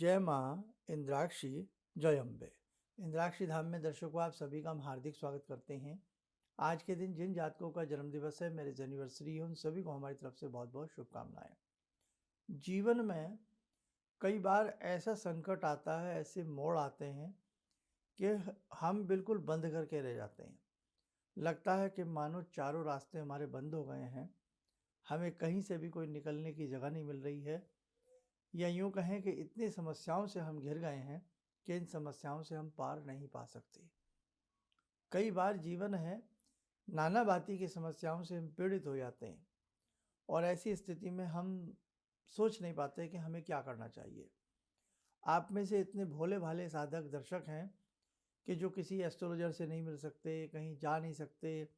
जय माँ इंद्राक्षी, जय अम्बे। इंद्राक्षी धाम में दर्शकों आप सभी का हम हार्दिक स्वागत करते हैं। आज के दिन जिन जातकों का जन्म दिवस है, मैरिज एनिवर्सरी है, उन सभी को हमारी तरफ से बहुत बहुत शुभकामनाएं। जीवन में कई बार ऐसा संकट आता है, ऐसे मोड़ आते हैं कि हम बिल्कुल बंद करके रह जाते हैं। लगता है कि मानो चारों रास्ते हमारे बंद हो गए हैं, हमें कहीं से भी कोई निकलने की जगह नहीं मिल रही है, या यूँ कहें कि इतनी समस्याओं से हम घिर गए हैं कि इन समस्याओं से हम पार नहीं पा सकते। कई बार जीवन है, नाना भांति की समस्याओं से हम पीड़ित हो जाते हैं और ऐसी स्थिति में हम सोच नहीं पाते कि हमें क्या करना चाहिए। आप में से इतने भोले भाले साधक दर्शक हैं कि जो किसी एस्ट्रोलॉजर से नहीं मिल सकते, कहीं जा नहीं सकते,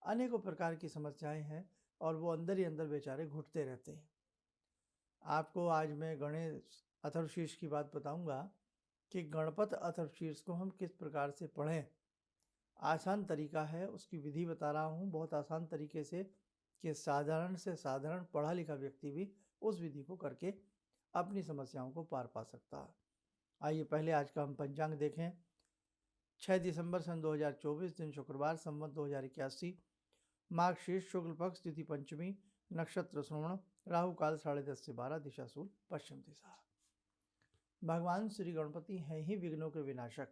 अनेकों प्रकार की समस्याएं हैं और वो अंदर ही अंदर बेचारे घुटते रहते हैं। आपको आज मैं गणेश अथर्वशीर्ष की बात बताऊंगा कि गणपत अथर्वशीर्ष को हम किस प्रकार से पढ़ें। आसान तरीका है, उसकी विधि बता रहा हूँ बहुत आसान तरीके से, कि साधारण से साधारण पढ़ा लिखा व्यक्ति भी उस विधि को करके अपनी समस्याओं को पार पा सकता है। आइए पहले आज का हम पंचांग देखें। 6 दिसंबर सन 2024, दिन शुक्रवार, संवत 2081, माघ शीर्ष, शुक्ल पक्ष, तिथि पंचमी, नक्षत्र श्रवण, राहु काल 10:30 से 12, दिशा सूल पश्चिम दिशा। भगवान श्री गणपति हैं ही विघ्नों के विनाशक।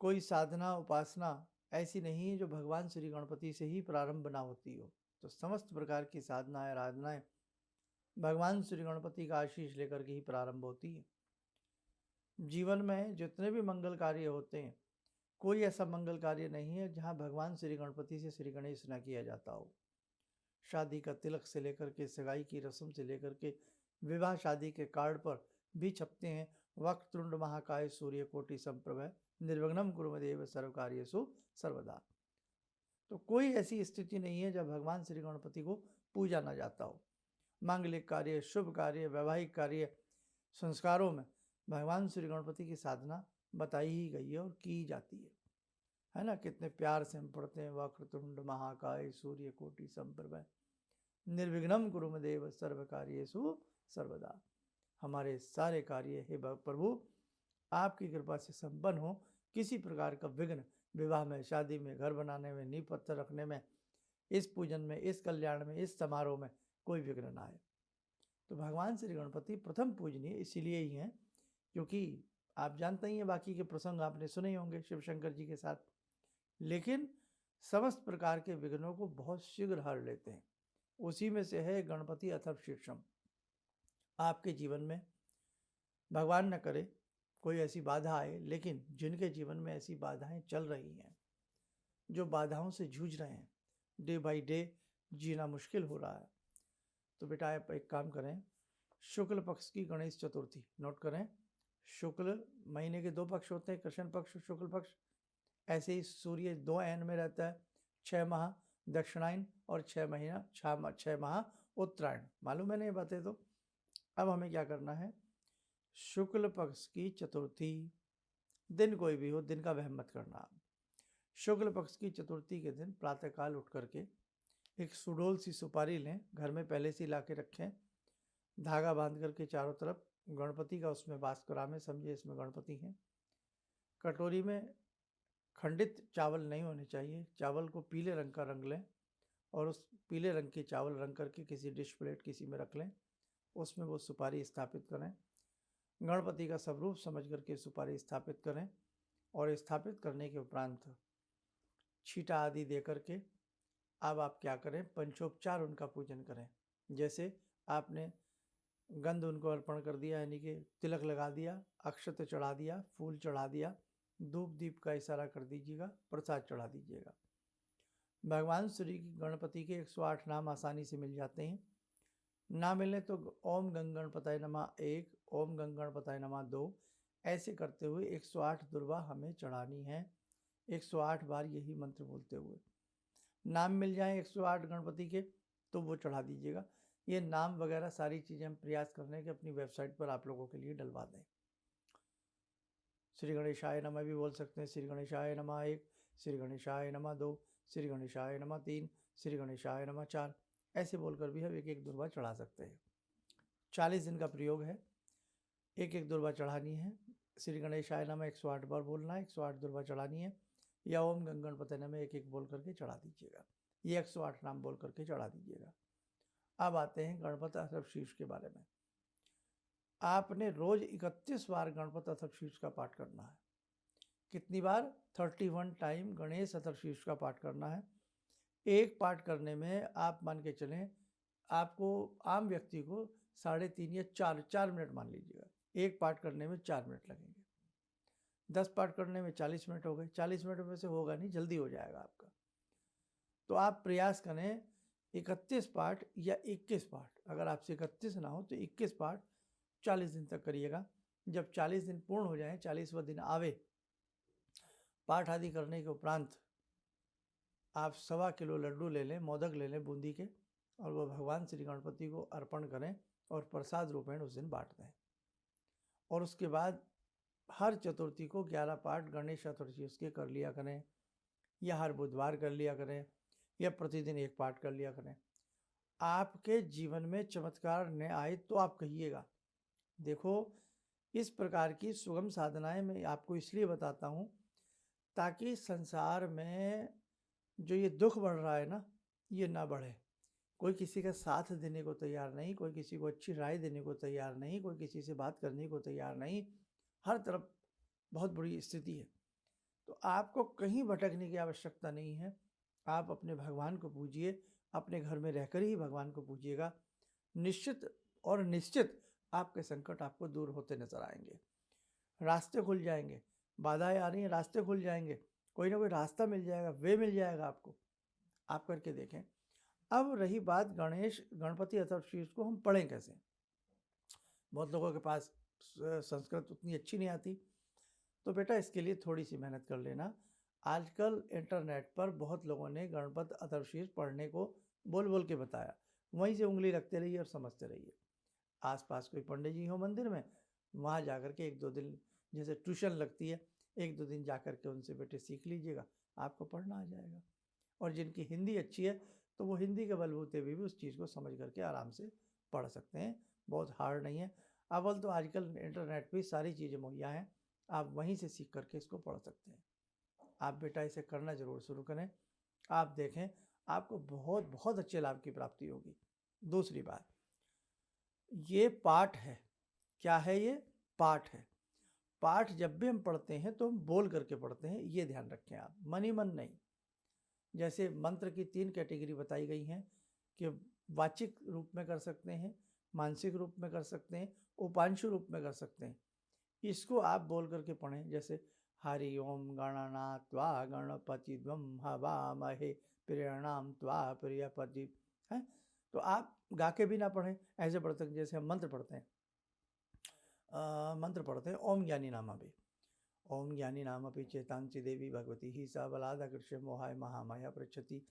कोई साधना उपासना ऐसी नहीं है जो भगवान श्री गणपति से ही प्रारंभ ना होती हो। तो समस्त प्रकार की साधनाएं आराधनाएं भगवान श्री गणपति का आशीष लेकर के ही प्रारंभ होती है। जीवन में जितने भी मंगल कार्य होते हैं, कोई ऐसा मंगल कार्य नहीं है जहां भगवान श्री गणपति से श्री गणेश न किया जाता हो। शादी का तिलक से लेकर के सगाई की रस्म से लेकर के विवाह शादी के कार्ड पर भी छपते हैं, वक्रतुंड महाकाय सूर्यकोटि समप्रभ निर्विघ्नं कुरुदेव सर्वकार्येषु सर्वदा। तो कोई ऐसी स्थिति नहीं है जब भगवान श्री गणपति को पूजा ना जाता हो। मांगलिक कार्य, शुभ कार्य, वैवाहिक कार्य, संस्कारों में भगवान श्री गणपति की साधना बताई ही गई है और की जाती है ना। कितने प्यार से हम पढ़ते हैं, वक्रतुंड महाकाय सूर्यकोटि समप्रभ निर्विघ्नं कुरुदेव सर्वकार्येषु सर्वदा। हमारे सारे कार्य हे प्रभु आपकी कृपा से संपन्न हो, किसी प्रकार का विघ्न विवाह में, शादी में, घर बनाने में, नींव पत्थर रखने में, इस पूजन में, इस कल्याण में, इस समारोह में कोई विघ्न ना आए। तो भगवान श्री गणपति प्रथम पूजनीय इसीलिए ही हैं क्योंकि आप जानते ही हैं, बाकी के प्रसंग आपने सुने ही होंगे शिव शंकर जी के साथ, लेकिन समस्त प्रकार के विघ्नों को बहुत शीघ्र हर लेते हैं। उसी में से है गणपति अथर्वशीर्षम। आपके जीवन में भगवान न करे कोई ऐसी बाधा आए, लेकिन जिनके जीवन में ऐसी बाधाएं चल रही हैं, जो बाधाओं से जूझ रहे हैं, डे बाय डे जीना मुश्किल हो रहा है, तो बेटा आप एक काम करें, शुक्ल पक्ष की गणेश चतुर्थी नोट करें। शुक्ल महीने के 2 पक्ष होते हैं, कृष्ण पक्ष, शुक्ल पक्ष। ऐसे ही सूर्य 2 अयन में रहता है, 6 माह दक्षिणायन और 6 माह उत्तरायण। मालूम है ना ये बातें? तो अब हमें क्या करना है, शुक्ल पक्ष की चतुर्थी, दिन कोई भी हो, दिन का वहम मत करना। शुक्ल पक्ष की चतुर्थी के दिन प्रातःकाल उठ करके एक सुडोल सी सुपारी लें, घर में पहले से ला के रखें, धागा बांध करके चारों तरफ गणपति का उसमें वास करावें, समझिए इसमें गणपति हैं। कटोरी में खंडित चावल नहीं होने चाहिए, चावल को पीले रंग का रंग लें और उस पीले रंग के चावल रंग करके किसी डिश प्लेट किसी में रख लें, उसमें वो सुपारी स्थापित करें, गणपति का स्वरूप समझ करके सुपारी स्थापित करें और स्थापित करने के उपरांत छीटा आदि दे करके अब आप क्या करें, पंचोपचार उनका पूजन करें। जैसे आपने गंध उनको अर्पण कर दिया, यानी कि तिलक लगा दिया, अक्षत चढ़ा दिया, फूल चढ़ा दिया, धूप दीप का इशारा कर दीजिएगा, प्रसाद चढ़ा दीजिएगा। भगवान श्री गणपति के 108 नाम आसानी से मिल जाते हैं। ना मिले तो ओम गंग गणपताय नमः 1, ओम गंग गणपताय नमः 2, ऐसे करते हुए 108 दुर्वा हमें चढ़ानी है, 108 बार यही मंत्र बोलते हुए। नाम मिल जाए 108 गणपति के तो वो चढ़ा दीजिएगा। ये नाम वगैरह सारी चीज़ें हम प्रयास करने के अपनी वेबसाइट पर आप लोगों के लिए डलवा दें। श्री गणेशाय नमः भी बोल सकते हैं, श्री गणेशाय नमः 1, श्री गणेशाय नमः 2, श्री गणेशाय नमः 3, श्री गणेशाय नमः 4, ऐसे बोलकर भी हम एक एक दुर्वा चढ़ा सकते हैं। 40 दिन का प्रयोग है। एक एक दुर्वा चढ़ानी है। श्री गणेशाय नमः 108 बार बोलना है, 108 दुर्वा चढ़ानी है, या ओम गणपतये नमः एक एक बोल करके चढ़ा दीजिएगा। ये 108 नाम बोल करके चढ़ा दीजिएगा। अब आते हैं गणपत अथर्वशीर्ष के बारे में। आपने रोज 31 बार गणपत अथर्वशीर्ष का पाठ करना है। कितनी बार? 31 टाइम गणेश अथर्वशीर्ष का पाठ करना है। एक पाठ करने में आप मान के चलें, आपको आम व्यक्ति को 3.5 या 4 मिनट मान लीजिएगा। एक पाठ करने में 4 मिनट लगेंगे। 10 पाठ करने में 40 मिनट हो गए। 40 मिनट में से होगा नहीं, जल्दी हो जाएगा आपका। तो आप प्रयास करें 31 पाठ या 21 पाठ, अगर आपसे 31 ना हो तो 21 पाठ 40 दिन तक करिएगा। जब 40 दिन पूर्ण हो जाए, 40वां दिन आवे, पाठ आदि करने के उपरांत आप 1.25 किलो लड्डू ले लें, मोदक ले लें बूंदी के, और वह भगवान श्री गणपति को अर्पण करें और प्रसाद रूपेण उस दिन बांट दें। और उसके बाद हर चतुर्थी को 11 पाठ गणेश चतुर्थी के कर लिया करें, या हर बुधवार कर लिया करें, या प्रतिदिन एक पाठ कर लिया करें। आपके जीवन में चमत्कार न आए तो आप कहिएगा। देखो, इस प्रकार की सुगम साधनाएं मैं आपको इसलिए बताता हूँ ताकि संसार में जो ये दुख बढ़ रहा है ना, ये ना बढ़े। कोई किसी का साथ देने को तैयार नहीं, कोई किसी को अच्छी राय देने को तैयार नहीं, कोई किसी से बात करने को तैयार नहीं। हर तरफ बहुत बुरी स्थिति है। तो आपको कहीं भटकने की आवश्यकता नहीं है। आप अपने भगवान को पूजिए, अपने घर में रहकर ही भगवान को पूजिएगा। निश्चित और निश्चित आपके संकट आपको दूर होते नजर आएंगे, रास्ते खुल जाएंगे। बाधाएं आ रही हैं, रास्ते खुल जाएंगे, कोई ना कोई रास्ता मिल जाएगा, वे मिल जाएगा आपको। आप करके देखें। अब रही बात गणपति अथर्वशीर्ष को हम पढ़ें कैसे। बहुत लोगों के पास संस्कृत उतनी अच्छी नहीं आती, तो बेटा इसके लिए थोड़ी सी मेहनत कर लेना। आजकल इंटरनेट पर बहुत लोगों ने गणपत अथर्वशीर्ष पढ़ने को बोल बोल के बताया, वहीं से उंगली रखते रहिए और समझते रहिए। आसपास कोई पंडित जी हो मंदिर में, वहाँ जाकर के 1-2 दिन, जैसे ट्यूशन लगती है, 1-2 दिन जाकर के उनसे बेटे सीख लीजिएगा, आपको पढ़ना आ जाएगा। और जिनकी हिंदी अच्छी है तो वो हिंदी के बलबूते भी उस चीज़ को समझ करके आराम से पढ़ सकते हैं। बहुत हार्ड नहीं है। अव्वल तो आजकल इंटरनेट पे सारी चीज़ें मुहैया हैं, आप वहीं से सीख करके इसको पढ़ सकते हैं। आप बेटा इसे करना ज़रूर शुरू करें। आप देखें, आपको बहुत बहुत अच्छे लाभ की प्राप्ति होगी। दूसरी बात, ये पाठ है। क्या है ये? पाठ है। पाठ जब भी हम पढ़ते हैं तो हम बोल करके पढ़ते हैं, ये ध्यान रखें आप, मन ही मन नहीं। जैसे मंत्र की 3 कैटेगरी बताई गई हैं कि वाचिक रूप में कर सकते हैं, मानसिक रूप में कर सकते हैं, उपांशु रूप में कर सकते हैं। इसको आप बोल करके पढ़ें, जैसे हरि ओम गणनात्वा गणपति द्वम हवामहे प्रियणाम त्वा प्रियपति है। तो आप गा के भी ना पढ़ें, ऐसे पढ़ते हैं जैसे हम मंत्र पढ़ते हैं। ओम ज्ञानी नामा भी, ओम ज्ञानी नाम अपि चेतांसी देवी भगवती ही सा बलादकृष्य मोहाय महामाया पृच्छति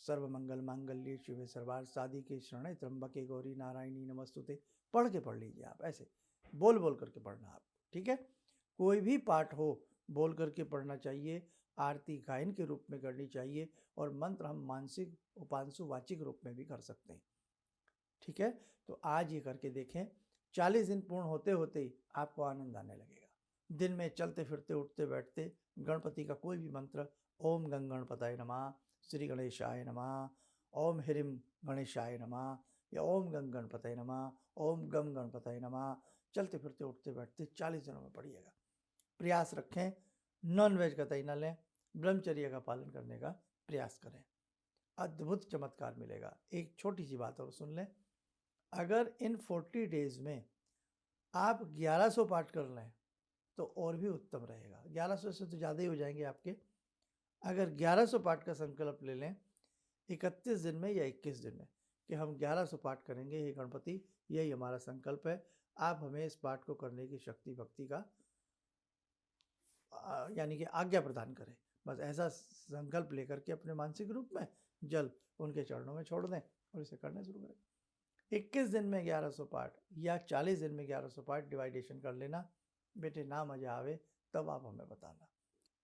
सर्वमंगल मांगल्ये शिवे सर्वार्थ साधिके शरणे त्र्यंबके गौरी नारायणी नमस्तुते। पढ़ लीजिए आप, ऐसे बोल बोल करके पढ़ना आप, ठीक है। कोई भी पाठ हो बोल करके पढ़ना चाहिए, आरती गायन के रूप में करनी चाहिए, और मंत्र हम मानसिक उपांशु वाचिक रूप में भी कर सकते हैं, ठीक है। तो आज ये करके देखें, 40 दिन पूर्ण होते होते ही आपको आनंद आने लगेगा। दिन में चलते फिरते उठते बैठते गणपति का कोई भी मंत्र, ओम गं गणपताय नमः, श्री गणेशाय नमः, ओम ह्रीं गणेशाय नमः, या ओम गं गणपताय नमः, ओम गम गणपताय नमः, चलते फिरते उठते बैठते 40 दिनों में पढ़िएगा। प्रयास रखें, नॉन वेज कतई न लें, ब्रह्मचर्य का पालन करने का प्रयास करें, अद्भुत चमत्कार मिलेगा। एक छोटी सी बात और सुन लें, अगर इन 40 डेज में आप 1100 पाठ कर लें तो और भी उत्तम रहेगा। 1100 से तो ज़्यादा ही हो जाएंगे आपके। अगर 1100 पाठ का संकल्प ले लें 31 दिन में या 21 दिन में कि हम 1100 पाठ करेंगे, हे गणपति, यही हमारा संकल्प है, आप हमें इस पाठ को करने की शक्ति भक्ति का यानी कि आज्ञा प्रदान करें। बस ऐसा संकल्प लेकर के अपने मानसिक रूप में जल उनके चरणों में छोड़ दें और इसे करना शुरू करें। 21 दिन में 1100 पाठ या 40 दिन में 1100 पाठ डिवाइडेशन कर लेना। बेटे ना मजा आवे तब आप हमें बताना।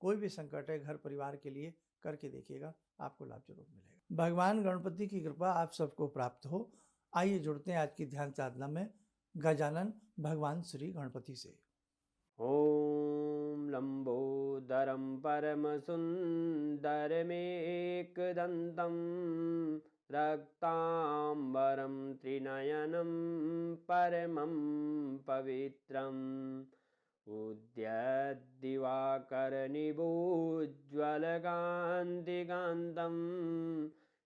कोई भी संकट है घर परिवार के लिए, करके देखिएगा, आपको लाभ जरूर मिलेगा। भगवान गणपति की कृपा आप सबको प्राप्त हो। आइए जुड़ते हैं आज की ध्यान साधना में। गजानन भगवान श्री गणपति से। ॐ लम्बोदरं परमसुन्दरमेकदन्तं रक्ताम्बरं त्रिनयनं परमं पवित्रम् उद्यद्दिवाकरनिभोज्ज्वलकान्तिकान्तं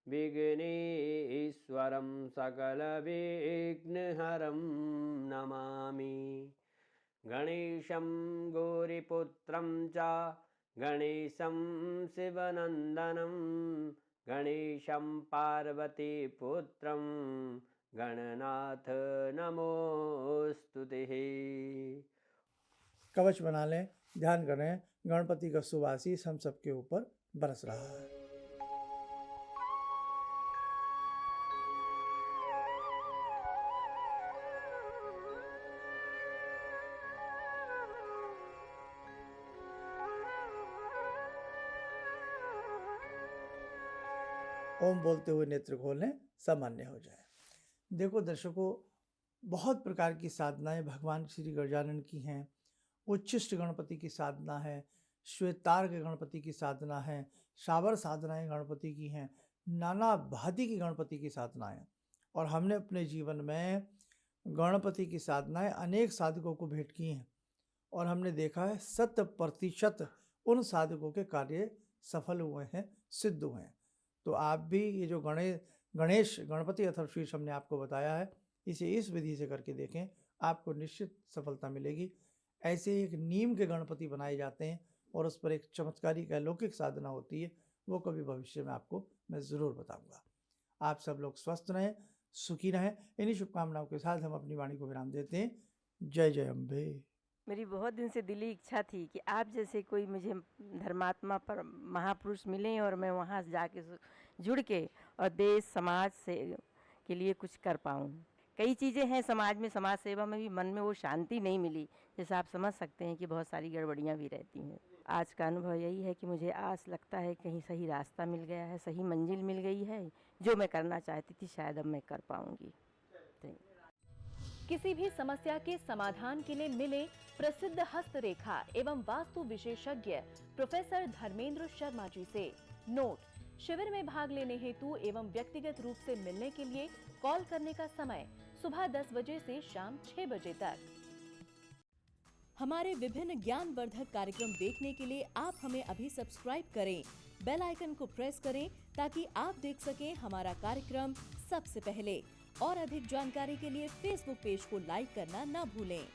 विघ्नेश्वरं सकलविघ्नहरं नमामि। गणेशं गौरीपुत्रं च गणेशं शिवनन्दनं गणेशं पार्वतीपुत्रं गणनाथ नमोस्तुते। कवच बना लें, ध्यान करें, गणपति का शुभ आशीष हम सबके ऊपर बरस रहा है। ओम बोलते हुए नेत्र खोलें, सामान्य हो जाए। देखो दर्शकों, बहुत प्रकार की साधनाएं भगवान श्री गजानन की हैं। उच्छिष्ट गणपति की साधना है, श्वेतार्घ गणपति की साधना है, शाबर साधनाएं गणपति की हैं, नाना भांति की गणपति की साधनाएं। और हमने अपने जीवन में गणपति की साधनाएं अनेक साधकों को भेंट की हैं और हमने देखा है 100% उन साधकों के कार्य सफल हुए हैं, सिद्ध हुए हैं। तो आप भी ये जो गणेश गणपति अथर्वशीर्ष हमने आपको बताया है, इसे इस विधि से करके देखें, आपको निश्चित सफलता मिलेगी। ऐसे एक नीम के गणपति बनाए जाते हैं और उस पर एक चमत्कारिक अलौकिक साधना होती है, वो कभी भविष्य में आपको मैं ज़रूर बताऊंगा। आप सब लोग स्वस्थ रहें, सुखी रहें। इन्हीं शुभकामनाओं के साथ हम अपनी वाणी को विराम देते हैं। जय जय अम्बे। मेरी बहुत दिन से दिली इच्छा थी कि आप जैसे कोई मुझे धर्मात्मा पर महापुरुष मिलें और मैं वहाँ जाके जुड़ के और देश समाज से के लिए कुछ कर पाऊँ। कई चीज़ें हैं समाज में, समाज सेवा में भी मन में वो शांति नहीं मिली। जैसे आप समझ सकते हैं कि बहुत सारी गड़बड़ियाँ भी रहती हैं। आज का अनुभव यही है कि मुझे आस लगता है कहीं सही रास्ता मिल गया है, सही मंजिल मिल गई है। जो मैं करना चाहती थी शायद अब मैं कर पाऊँगी। किसी भी समस्या के समाधान के लिए मिले प्रसिद्ध हस्तरेखा एवं वास्तु विशेषज्ञ प्रोफेसर धर्मेंद्र शर्मा जी से। नोट: शिविर में भाग लेने हेतु एवं व्यक्तिगत रूप से मिलने के लिए कॉल करने का समय सुबह 10 बजे से शाम 6 बजे तक। हमारे विभिन्न ज्ञानवर्धक कार्यक्रम देखने के लिए आप हमें अभी सब्सक्राइब करें, बेल आइकन को प्रेस करें ताकि आप देख सकें हमारा कार्यक्रम सबसे पहले। और अधिक जानकारी के लिए फेसबुक पेज को लाइक करना न भूलें।